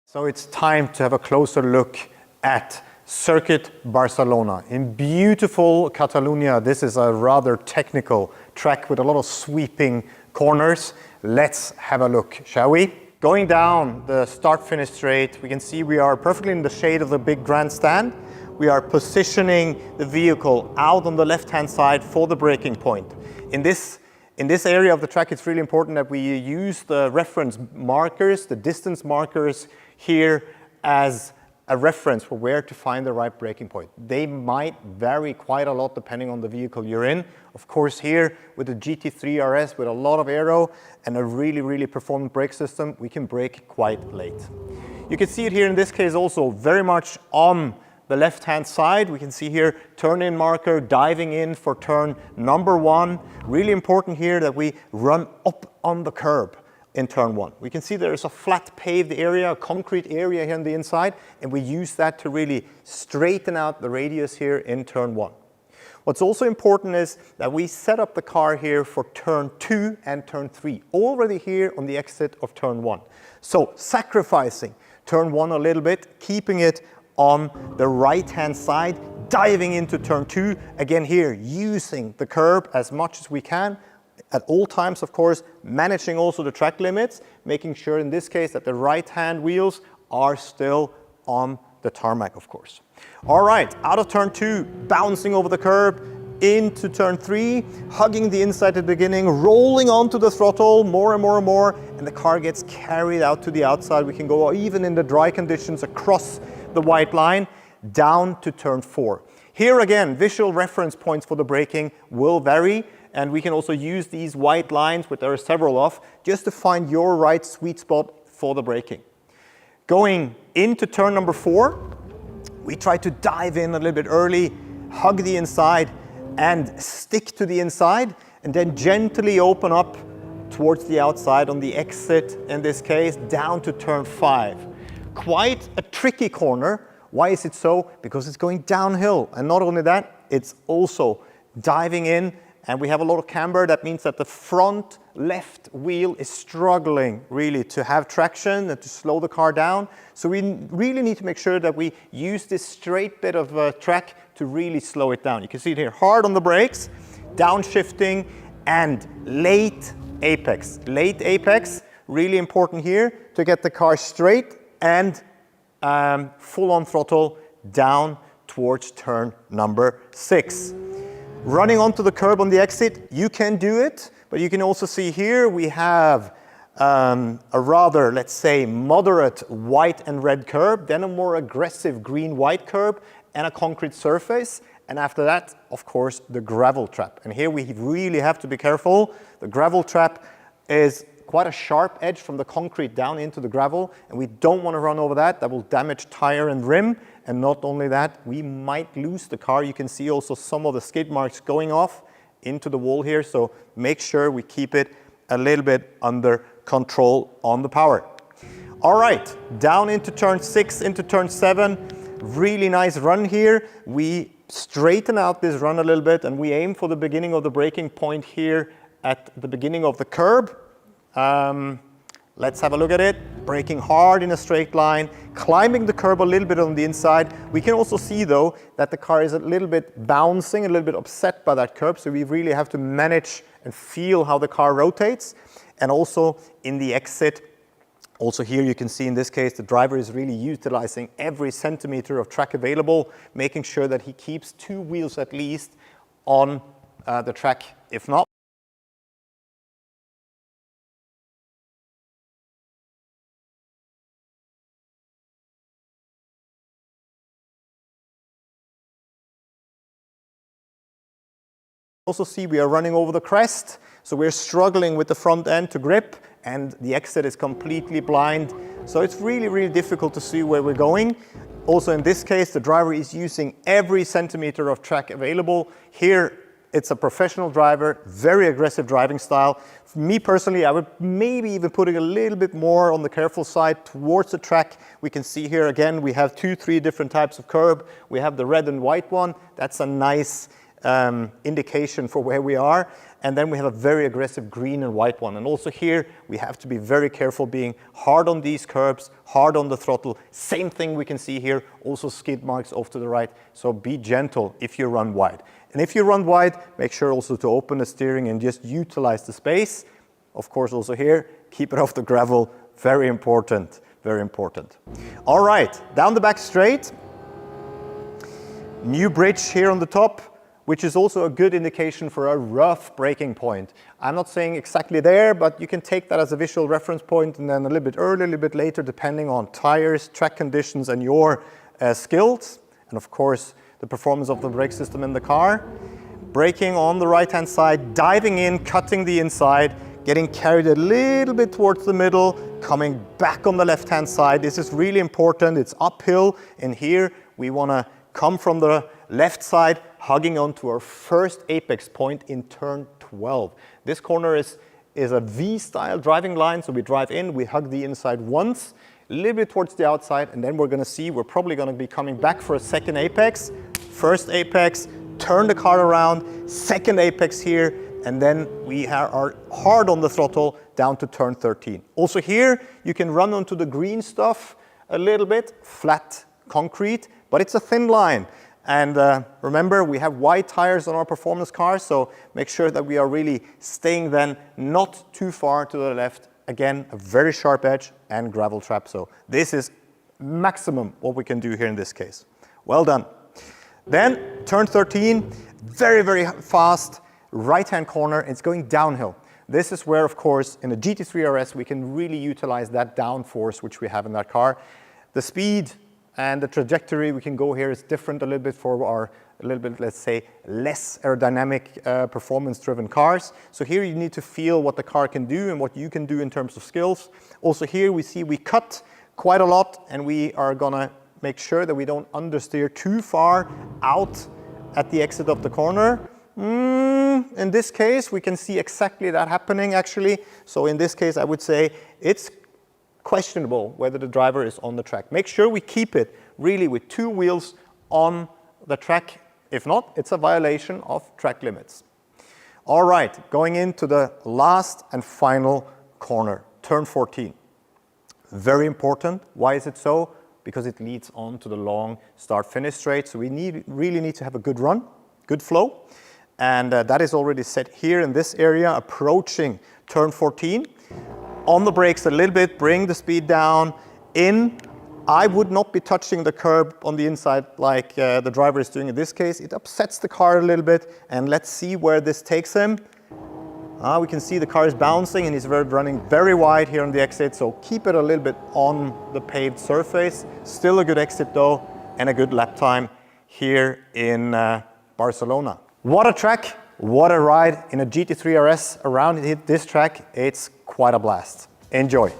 So it's time to have a closer look at Circuit Barcelona. In beautiful Catalonia, this is a rather technical track with a lot of sweeping corners. Let's have a look, shall we? Going down the start-finish straight, we can see we are perfectly in the shade of the big grandstand. We are positioning the vehicle out on the left-hand side for the braking point. In this area of the track, it's really important that we use the reference markers, the distance markers here as a reference for where to find the right braking point. They might vary quite a lot depending on the vehicle you're in. Of course, here with the GT3 RS with a lot of aero and a really performant brake system, we can brake quite late. You can see it here in this case also very much on the left-hand side. We can see here turn-in marker, diving in for turn number 1. Really important here that we run up on the curb in turn 1. We can see there's a flat paved area, a concrete area here on the inside, and we use that to really straighten out the radius here in turn 1. What's also important is that we set up the car here for turn 2 and turn 3, already here on the exit of turn 1. So sacrificing turn 1 a little bit, keeping it on the right-hand side, diving into turn 2, again here using the curb as much as we can, at all times, of course, managing also the track limits, making sure in this case that the right-hand wheels are still on the tarmac, of course. All right, out of turn 2, bouncing over the curb, into turn 3, hugging the inside at the beginning, rolling onto the throttle more and more, and the car gets carried out to the outside. We can go even in the dry conditions across the white line, down to turn 4. Here again, visual reference points for the braking will vary, and we can also use these white lines, which there are several of, just to find your right sweet spot for the braking. Going into turn number 4, we try to dive in a little bit early, hug the inside, and stick to the inside, and then gently open up towards the outside on the exit, in this case, down to turn 5. Quite a tricky corner. Why is it so? Because it's going downhill, and not only that, it's also diving in, and we have a lot of camber. That means that the front left wheel is struggling really to have traction and to slow the car down. So we really need to make sure that we use this straight bit of track to really slow it down. You can see it here, hard on the brakes, downshifting, and late apex. Late apex, really important here to get the car straight and full on throttle down towards turn number 6. Running onto the curb on the exit, you can do it, but you can also see here we have a rather, let's say, moderate white and red curb, then a more aggressive green-white curb, and a concrete surface. And after that, of course, the gravel trap. And here we really have to be careful. The gravel trap is quite a sharp edge from the concrete down into the gravel, and we don't want to run over that. That will damage tire and rim. And not only that, we might lose the car. You can see also some of the skid marks going off into the wall here. So make sure we keep it a little bit under control on the power. All right, down into turn 6, into turn 7. Really nice run here. We straighten out this run a little bit, and we aim for the beginning of the braking point here at the beginning of the curb. Let's have a look at it. Braking hard in a straight line, climbing the curb a little bit on the inside. We can also see though that the car is a little bit bouncing, a little bit upset by that curb. So we really have to manage and feel how the car rotates. And also in the exit, also here you can see in this case, the driver is really utilizing every centimeter of track available, making sure that he keeps 2 wheels at least on the track, if not. Also see we are running over the crest, so we're struggling with the front end to grip, and the exit is completely blind. So it's really difficult to see where we're going. Also in this case, the driver is using every centimeter of track available. Here, it's a professional driver, very aggressive driving style. For me personally, I would maybe even put it a little bit more on the careful side towards the track. We can see here again, we have 2-3 different types of curb. We have the red and white one. That's a nice indication for where we are. And then we have a very aggressive green and white one. And also here, we have to be very careful being hard on these curbs, hard on the throttle. Same thing we can see here, also skid marks off to the right. So be gentle if you run wide. And if you run wide, make sure also to open the steering and just utilize the space. Of course, also here, keep it off the gravel. Very important, very important. All right, down the back straight. New bridge here on the top, which is also a good indication for a rough braking point. I'm not saying exactly there, but you can take that as a visual reference point, and then a little bit earlier, a little bit later, depending on tires, track conditions, and your skills. And of course, the performance of the brake system in the car. Braking on the right-hand side, diving in, cutting the inside, getting carried a little bit towards the middle, coming back on the left-hand side. This is really important. It's uphill, and here we want to come from the left side, hugging onto our first apex point in turn 12. This corner is a V-style driving line, so we drive in, we hug the inside once, a little bit towards the outside, and then we're going to see we're probably going to be coming back for a second apex. First apex, turn the car around, second apex here, and then we are hard on the throttle down to turn 13. Also here, you can run onto the green stuff a little bit, flat concrete, but it's a thin line. And remember, we have wide tires on our performance cars, so make sure that we are really staying then not too far to the left. Again, a very sharp edge and gravel trap. So this is maximum what we can do here in this case. Well done. Then turn 13, very, very fast, right-hand corner. It's going downhill. This is where, of course, in a GT3 RS, we can really utilize that downforce which we have in that car. The speed and the trajectory we can go here is different a little bit for our, a little bit, let's say, less aerodynamic, performance-driven cars. So here you need to feel what the car can do and what you can do in terms of skills. Also here we see we cut quite a lot, and we are gonna make sure that we don't understeer too far out at the exit of the corner. In this case, we can see exactly that happening actually. So in this case, I would say it's questionable whether the driver is on the track. Make sure we keep it really with two wheels on the track. If not, it's a violation of track limits. All right, going into the last and final corner, turn 14. Very important. Why is it so? Because it leads on to the long start-finish straight. So we really need to have a good run, good flow. And that is already set here in this area, approaching turn 14. On the brakes a little bit, bring the speed down, in. I would not be touching the curb on the inside like the driver is doing in this case. It upsets the car a little bit, and let's see where this takes him. We can see the car is bouncing and he's running very wide here on the exit, so keep it a little bit on the paved surface. Still a good exit though, and a good lap time here in Barcelona. What a track, what a ride in a GT3 RS around this track. It's quite a blast. Enjoy.